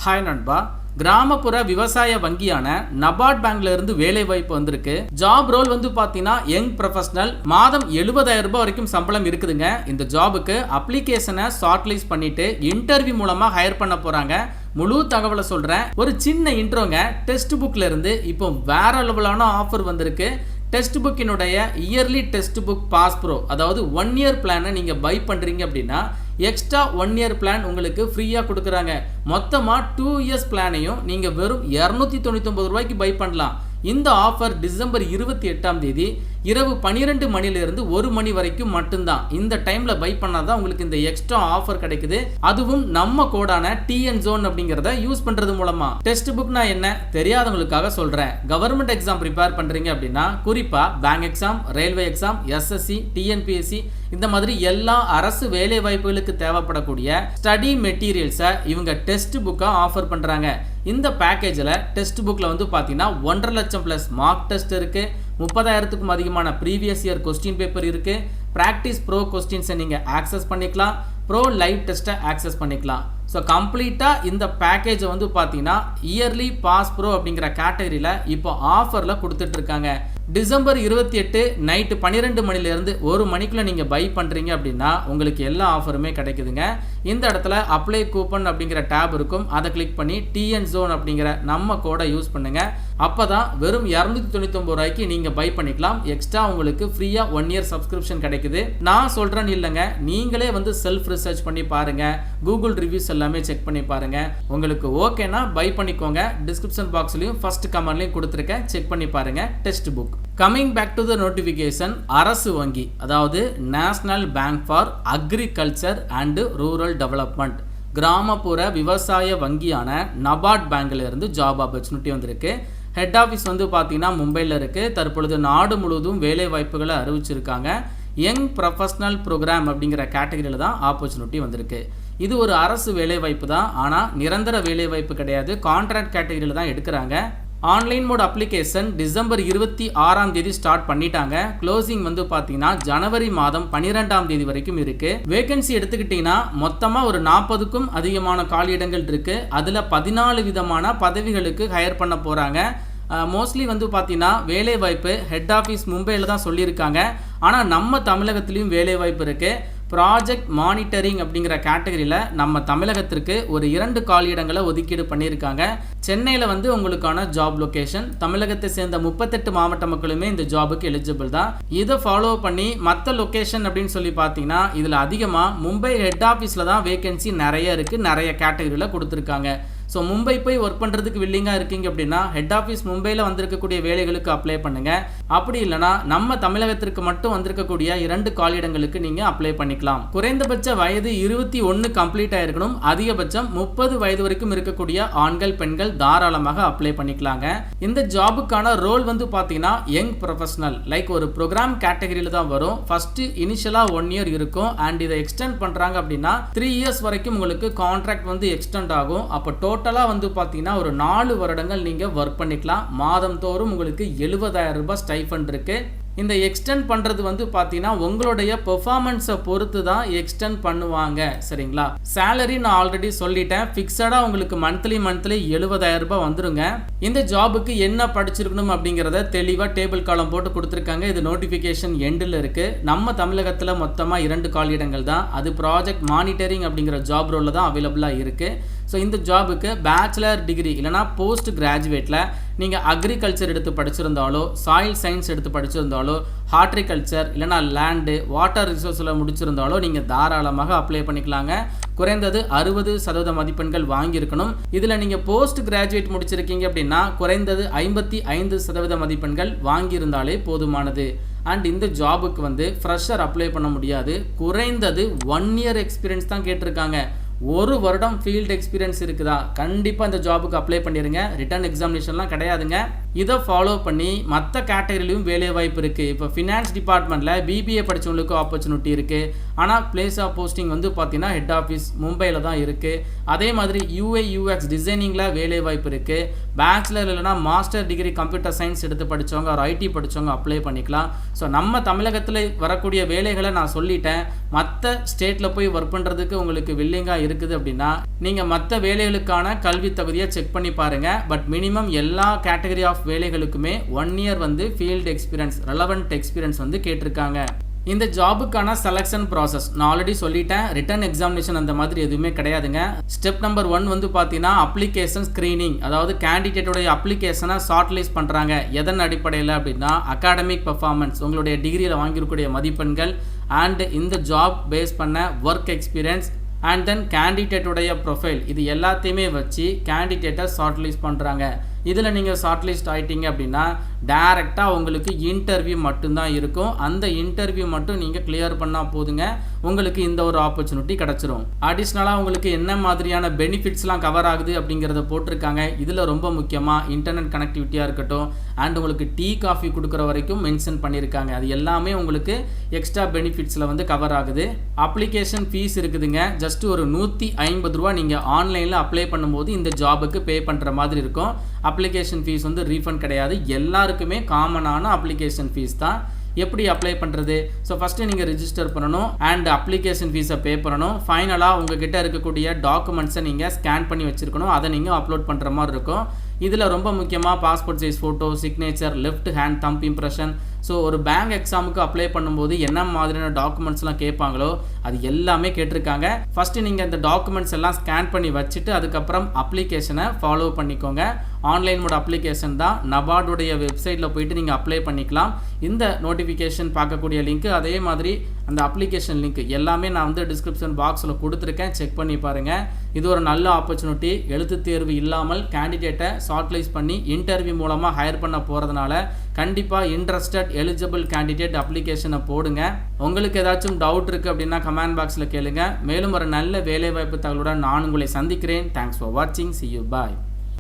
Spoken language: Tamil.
ஹாய் நண்பா. கிராமப்புற விவசாய வங்கியான நபார்ட் பேங்க்ல இருந்து வேலை வாய்ப்பு வந்திருக்கு. ஜாப் ரோல் வந்து பாத்தீங்கன்னா யங் ப்ரொஃபஷனல், மாதம் 70,000 ரூபாய் வரைக்கும் சம்பளம் இருக்குதுங்க. இந்த ஜாபுக்கு அப்ளிகேஷனை ஷார்ட்லிஸ்ட் பண்ணிட்டு இன்டர்வியூ மூலமா ஹையர் பண்ண போறாங்க. முழு தகவலை சொல்றேன். ஒரு சின்ன இன்ட்ரோங்க. டெஸ்ட் புக்ல இருந்து இப்போ வேற லெவலான ஆஃபர் வந்திருக்கு. டெஸ்ட் புக்கினுடைய early test book pass bro, அதாவது 1 இயர் பிளானை நீங்க பை பண்றீங்க அப்படின்னா எக்ஸ்ட்ரா 1 இயர் பிளான் உங்களுக்கு ஃப்ரீயா கொடுக்குறாங்க. மொத்தமா 2 இயர்ஸ் பிளானையும் நீங்க வெறும் 299 ரூபாய்க்கு பை பண்ணலாம். இந்த ஆஃபர் டிசம்பர் 28ஆம் தேதி இரவு 12 மணிலிருந்து 1 மணி வரைக்கும் மட்டும்தான். இந்த டைம்ல பை பண்ணாதான் உங்களுக்கு இந்த எக்ஸ்ட்ரா ஆஃபர் கிடைக்குது. அதுவும் நம்ம கோடான டிஎன் ஜோன் அப்படிங்கறத யூஸ் பண்றது மூலமா. டெஸ்ட் புக்னா என்ன தெரியாதவங்களுக்காக சொல்றேன். கவர்மெண்ட் எக்ஸாம் ப்ரிப்பேர் பண்றீங்க அப்படின்னா, குறிப்பா bank exam, railway exam, SSC, TNPSC இந்த மாதிரி எல்லா அரசு வேலை வாய்ப்புகளுக்கு தேவைப்படக்கூடிய ஸ்டடி மெட்டீரியல்ஸை இவங்க டெஸ்ட் புக்கா ஆஃபர் பண்றாங்க. இந்த பேக்கேஜில் டெஸ்ட் புக்கில் வந்து பார்த்தீங்கன்னா 1.5 லட்சம் ப்ளஸ் மார்க் டெஸ்ட் இருக்குது. 30,000க்கும் அதிகமான ப்ரீவியஸ் இயர் கொஸ்டின் பேப்பர் இருக்குது. ப்ராக்டிஸ் ப்ரோ கொஸ்டின்ஸை நீங்கள் ஆக்சஸ் பண்ணிக்கலாம். ப்ரோ லைவ் டெஸ்ட்டை ஆக்சஸ் பண்ணிக்கலாம். ஸோ கம்ப்ளீட்டாக இந்த பேக்கேஜை வந்து பார்த்தீங்கன்னா இயர்லி பாஸ் ப்ரோ அப்படிங்கிற கேட்டகரியில் இப்போ ஆஃபரில் கொடுத்துட்ருக்காங்க. டிசம்பர் 28 நைட்டு 12 மணிலேருந்து 1 மணிக்குள்ளே நீங்கள் பை பண்ணுறீங்க அப்படின்னா உங்களுக்கு எல்லா ஆஃபருமே கிடைக்குதுங்க. இந்த இடத்துல அப்ளை கூப்பன் அப்படிங்கிற டேப் இருக்கும். அதை கிளிக் பண்ணி டிஎன் ஜோன் அப்படிங்கிற நம்ம கோடை யூஸ் பண்ணுங்கள். அப்போ தான் வெறும் 299 ரூபாய்க்கு நீங்கள் பை பண்ணிக்கலாம். எக்ஸ்ட்ரா உங்களுக்கு ஃப்ரீயாக 1 இயர் சப்ஸ்கிரிப்ஷன் கிடைக்குது. நான் சொல்கிறேன்னு இல்லைங்க, நீங்களே வந்து செல்ஃப் ரிசர்ச் பண்ணி பாருங்கள். கூகுள் ரிவ்யூஸ் எல்லாமே செக் பண்ணி பாருங்கள். உங்களுக்கு ஓகேனா பை பண்ணிக்கோங்க. டிஸ்கிரிப்ஷன் பாக்ஸ்லையும் ஃபர்ஸ்ட் கமெண்ட்லையும் கொடுத்துருக்கேன், செக் பண்ணி பாருங்கள். Test book. Coming back to the notification. அரசு வங்கி, அதாவது national bank for agriculture and rural development, கிராமப்புற விவசாய வங்கியான நபார்ட் பேங்க்ல இருந்து ஜாப் ஆப்பர்ச்சுனிட்டி வந்திருக்கு. ஹெட் ஆஃபீஸ் வந்து பார்த்தீங்கன்னா மும்பையில் இருக்குது. தற்பொழுது நாடு முழுவதும் வேலை வாய்ப்புகளை அறிவிச்சிருக்காங்க. யங் ப்ரொஃபஷனல் ப்ரோக்ராம் அப்படிங்கிற கேட்டகரியில் தான் ஆப்பர்ச்சுனிட்டி வந்திருக்கு. இது ஒரு அரசு வேலை வாய்ப்பு தான், ஆனால் நிரந்தர வேலை வாய்ப்பு கிடையாது. கான்ட்ராக்ட் கேட்டகரியில் தான் எடுக்கிறாங்க. ஆன்லைன் மோட் அப்ளிகேஷன் டிசம்பர் 26ஆம் தேதி ஸ்டார்ட் பண்ணிட்டாங்க. க்ளோசிங் வந்து பார்த்தீங்கன்னா ஜனவரி மாதம் 12ஆம் தேதி வரைக்கும் இருக்கு. வேகன்சி எடுத்துக்கிட்டீங்கன்னா மொத்தமாக ஒரு 40க்கும் அதிகமான காலியிடங்கள் இருக்கு. அதில் 14 விதமான பதவிகளுக்கு ஹையர் பண்ண போறாங்க. மோஸ்ட்லி வந்து பார்த்தீங்கன்னா வேலை வாய்ப்பு ஹெட் ஆஃபீஸ் மும்பையில் தான் சொல்லியிருக்காங்க. ஆனால் நம்ம தமிழகத்திலையும் வேலை வாய்ப்பு இருக்கு. ப்ராஜெக்ட் மானிட்டரிங் அப்படிங்கிற கேட்டகரியில் நம்ம தமிழகத்திற்கு ஒரு 2 காலியிடங்களை ஒதுக்கீடு பண்ணியிருக்காங்க. சென்னையில் வந்து உங்களுக்கான ஜாப் லொகேஷன். தமிழகத்தை சேர்ந்த 38 மாவட்ட மக்களுமே இந்த ஜாபுக்கு எலிஜிபிள் தான். இதை ஃபாலோ பண்ணி மற்ற லொகேஷன் அப்படின்னு சொல்லி பார்த்தீங்கன்னா இதில் அதிகமாக மும்பை ஹெட் ஆஃபீஸில் தான் வேகன்சி நிறைய இருக்குது. நிறைய கேட்டகரியில் கொடுத்துருக்காங்க. ஸோ மும்பை போய் ஒர்க் பண்ணுறதுக்கு வில்லிங்காக இருக்கீங்க அப்படின்னா ஹெட் ஆஃபீஸ் மும்பையில் வந்திருக்கக்கூடிய வேலைகளுக்கு அப்ளை பண்ணுங்கள். அப்படி இல்லைனா நம்ம தமிழகத்திற்கு மட்டும் வந்திருக்கக்கூடிய 2 காலியிடங்களுக்கு நீங்கள் அப்ளை பண்ணிக்கலாம். குறைந்தபட்ச வயது 21 கம்ப்ளீட் ஆகிருக்கணும். அதிகபட்சம் 30 வயது வரைக்கும் இருக்கக்கூடிய ஆண்கள் பெண்கள் தாராளமாக அப்ளை பண்ணிக்கலாங்க. இந்த ஜாபுக்கான ரோல் வந்து பார்த்தீங்கன்னா யங் ப்ரொஃபஷனல், லைக் ஒரு ப்ரோக்ராம் கேட்டகரியில் தான் வரும். ஃபர்ஸ்ட் இனிஷியலாக 1 இயர் இருக்கும். அண்ட் இதை எக்ஸ்டெண்ட் பண்ணுறாங்க அப்படின்னா 3 இயர்ஸ் வரைக்கும் உங்களுக்கு கான்ட்ராக்ட் வந்து எக்ஸ்டெண்ட் ஆகும். அப்போ டோட்டலாக வந்து பார்த்தீங்கன்னா ஒரு 4 வருடங்கள் நீங்கள் ஒர்க் பண்ணிக்கலாம். மாதம் தோறும் உங்களுக்கு 70,000 ரூபாய் ஸ்டைஃபண்ட் இருக்கு. இந்த எக்ஸ்டெண்ட் பண்ணுறது வந்து பார்த்தீங்கன்னா உங்களுடைய பெர்ஃபார்மன்ஸை பொறுத்து தான் எக்ஸ்டெண்ட் பண்ணுவாங்க. சரிங்களா? சேலரி நான் ஆல்ரெடி சொல்லிட்டேன். ஃபிக்ஸடாக உங்களுக்கு மந்த்லி 70,000 ரூபாய் வந்துருங்க. இந்த ஜாபுக்கு என்ன படிச்சிருக்கணும் அப்படிங்கிறத தெளிவாக டேபிள் காலம் போட்டு கொடுத்துருக்காங்க. இது நோட்டிஃபிகேஷன் எண்டில் இருக்குது. நம்ம தமிழகத்தில் மொத்தமாக 2 காலியிடங்கள் தான். அது ப்ராஜெக்ட் மானிட்டரிங் அப்படிங்கிற ஜாப் ரோலில் தான் அவைலபிளாக இருக்குது. ஸோ இந்த ஜாபுக்கு பேச்சுலர் டிகிரி இல்லைனா போஸ்ட் கிராஜுவேட்டில் நீங்கள் அக்ரிகல்ச்சர் எடுத்து படிச்சிருந்தாலோ, சாயில் சயின்ஸ் எடுத்து படிச்சிருந்தாலோ, ஹார்டிகல்ச்சர் இல்லைனா லேண்டு வாட்டர் ரிசோர்ஸில் முடிச்சிருந்தாலோ நீங்கள் தாராளமாக அப்ளை பண்ணிக்கலாங்க. குறைந்தது 60% மதிப்பெண்கள் வாங்கியிருக்கணும். இதில் நீங்கள் போஸ்ட் கிராஜுவேட் முடிச்சிருக்கீங்க அப்படின்னா குறைந்தது 55% மதிப்பெண்கள் வாங்கியிருந்தாலே போதுமானது. அண்ட் இந்த ஜாபுக்கு வந்து ஃப்ரெஷர் அப்ளை பண்ண முடியாது. குறைந்தது 1 இயர் எக்ஸ்பீரியன்ஸ் தான் கேட்டிருக்காங்க. 1 வருடம் ஃபீல்டு எக்ஸ்பீரியன்ஸ் இருக்குதா, கண்டிப்பாக இந்த ஜாபுக்கு அப்ளை பண்ணிடுங்க. ரிட்டன் எக்ஸாமினேஷன்லாம் கிடையாதுங்க. இதை ஃபாலோ பண்ணி மற்ற கேட்டகரியிலையும் வேலை வாய்ப்பு இருக்குது. இப்போ ஃபினான்ஸ் டிபார்ட்மெண்ட்டில் பிபிஏ படித்தவங்களுக்கு ஆப்பர்ச்சுனிட்டி இருக்குது. ஆனால் பிளேஸ் ஆஃப் போஸ்டிங் வந்து பார்த்தீங்கன்னா ஹெட் ஆஃபீஸ் மும்பையில் தான் இருக்குது. அதே மாதிரி யூஐ யூஎக்ஸ் டிசைனிங்கில் வேலை வாய்ப்பு இருக்குது. பேச்சுலர் இல்லைனா மாஸ்டர் டிகிரி கம்ப்யூட்டர் சயின்ஸ் எடுத்து படித்தவங்க, ஒரு ஐடி படித்தவங்க அப்ளை பண்ணிக்கலாம். ஸோ நம்ம தமிழகத்தில் வரக்கூடிய வேலைகளை நான் சொல்லிட்டேன். மற்ற ஸ்டேட்டில் போய் ஒர்க் பண்ணுறதுக்கு உங்களுக்கு வில்லிங்காக இருக்குது அப்படின்னா நீங்கள் மற்ற வேலைகளுக்கான கல்வி தகுதியை செக் பண்ணி பாருங்கள். பட் மினிமம் எல்லா கேட்டகரி ஆஃப் வேலைகளுக்குமே 1 இயர் வந்து ஃபீல்டு எக்ஸ்பீரியன்ஸ், ரெலவெண்ட் எக்ஸ்பீரியன்ஸ் வந்து கேட்டிருக்காங்க. இந்த ஜாபுக்கான செலெக்ஷன் ப்ராசஸ் நான் ஆல்ரெடி சொல்லிட்டேன். ரிட்டன் எக்ஸாமினேஷன் அந்த மாதிரி எதுவுமே கிடையாதுங்க. ஸ்டெப் நம்பர் 1 வந்து பார்த்தீங்கன்னா அப்ளிகேஷன் ஸ்க்ரீனிங், அதாவது கேண்டிடேட்டோடைய அப்ளிகேஷனை ஷார்ட் லிஸ்ட் பண்ணுறாங்க. எதன் அடிப்படையில் அப்படின்னா அகாடமிக் பர்ஃபார்மன்ஸ், உங்களுடைய டிகிரியில் வாங்கியிருக்கக்கூடிய மதிப்பெண்கள், அண்ட் இந்த ஜாப் பேஸ் பண்ண ஒர்க் எக்ஸ்பீரியன்ஸ், அண்ட் தென் கேண்டிடேட்டுடைய ப்ரொஃபைல், இது எல்லாத்தையுமே வச்சு கேண்டிடேட்டை ஷார்ட் லிஸ்ட் பண்ணுறாங்க. இதில் நீங்கள் ஷார்ட் லிஸ்ட் ஆகிட்டீங்க அப்படின்னா டைரெக்டாக உங்களுக்கு இன்டர்வியூ மட்டும்தான் இருக்கும். அந்த இன்டர்வியூ மட்டும் நீங்கள் கிளியர் பண்ணால் போதுங்க, உங்களுக்கு இந்த ஒரு ஆப்பர்ச்சுனிட்டி கிடச்சிரும். அடிஷ்னலாக உங்களுக்கு என்ன மாதிரியான பெனிஃபிட்ஸ்லாம் கவர் ஆகுது அப்படிங்கிறத போட்டிருக்காங்க. இதில் ரொம்ப முக்கியமாக இன்டர்நெட் கனெக்டிவிட்டியாக இருக்கட்டும், அண்ட் உங்களுக்கு டீ காஃபி கொடுக்குற வரைக்கும் மென்ஷன் பண்ணியிருக்காங்க. அது எல்லாமே உங்களுக்கு எக்ஸ்ட்ரா பெனிஃபிட்ஸில் வந்து கவர் ஆகுது. அப்ளிகேஷன் ஃபீஸ் இருக்குதுங்க. ஜஸ்ட் ஒரு 150 ரூபா நீங்கள் ஆன்லைனில் அப்ளை பண்ணும்போது இந்த ஜாபுக்கு பே பண்ணுற மாதிரி இருக்கும். அப்ளிகேஷன் ஃபீஸ் வந்து ரீஃபண்ட் கிடையாது, எல்லாருக்குமே காமனான அப்ளிகேஷன் ஃபீஸ் தான். எப்படி அப்ளை பண்ணுறது? ஸோ ஃபஸ்ட்டு நீங்கள் ரிஜிஸ்டர் பண்ணணும் அண்ட் அப்ளிகேஷன் ஃபீஸை பே பண்ணணும். ஃபைனலாக உங்ககிட்ட இருக்கக்கூடிய டாக்குமெண்ட்ஸை நீங்கள் ஸ்கேன் பண்ணி வச்சுருக்கணும். அதை நீங்கள் அப்லோட் பண்ணுற மாதிரி இருக்கும். இதில் ரொம்ப முக்கியமாக passport size photo, signature, left hand thumb impression. So ஒரு பேங்க் எக்ஸாமுக்கு அப்ளை பண்ணும்போது என்ன மாதிரியான டாக்குமெண்ட்ஸ்லாம் கேட்பாங்களோ அது எல்லாமே கேட்டிருக்காங்க. ஃபஸ்ட்டு நீங்கள் இந்த டாக்குமெண்ட்ஸ் எல்லாம் ஸ்கேன் பண்ணி வச்சுட்டு அதுக்கப்புறம் அப்ளிகேஷனை ஃபாலோ பண்ணிக்கோங்க. ஆன்லைன் மோட் அப்ளிகேஷன் தான். நபார்டுடைய வெப்சைட்டில் போயிட்டு நீங்கள் அப்ளை பண்ணிக்கலாம். இந்த நோட்டிஃபிகேஷன் பார்க்கக்கூடிய லிங்க், அதே மாதிரி அந்த அப்ளிகேஷன் லிங்க் எல்லாமே நான் வந்து டிஸ்கிரிப்ஷன் பாக்ஸில் கொடுத்துருக்கேன், செக் பண்ணி பாருங்கள். இது ஒரு நல்ல ஆப்பர்ச்சுனிட்டி. எழுத்து தேர்வு இல்லாமல் கேண்டிடேட்டை ஷார்ட் லிஸ்ட் பண்ணி இன்டர்வியூ மூலமாக ஹையர் பண்ண போகிறதுனால கண்டிப்பாக இன்ட்ரெஸ்டட் எலிஜிபிள் கேண்டிடேட் அப்ளிகேஷனை போடுங்க. உங்களுக்கு ஏதாச்சும் டவுட் இருக்குது அப்படின்னா கமெண்ட் பாக்ஸில் கேளுங்க. மேலும் ஒரு நல்ல வேலைவாய்ப்பு தகவலுடன் நான் உங்களை சந்திக்கிறேன். தேங்க்ஸ் ஃபார் வாட்சிங். See you. Bye.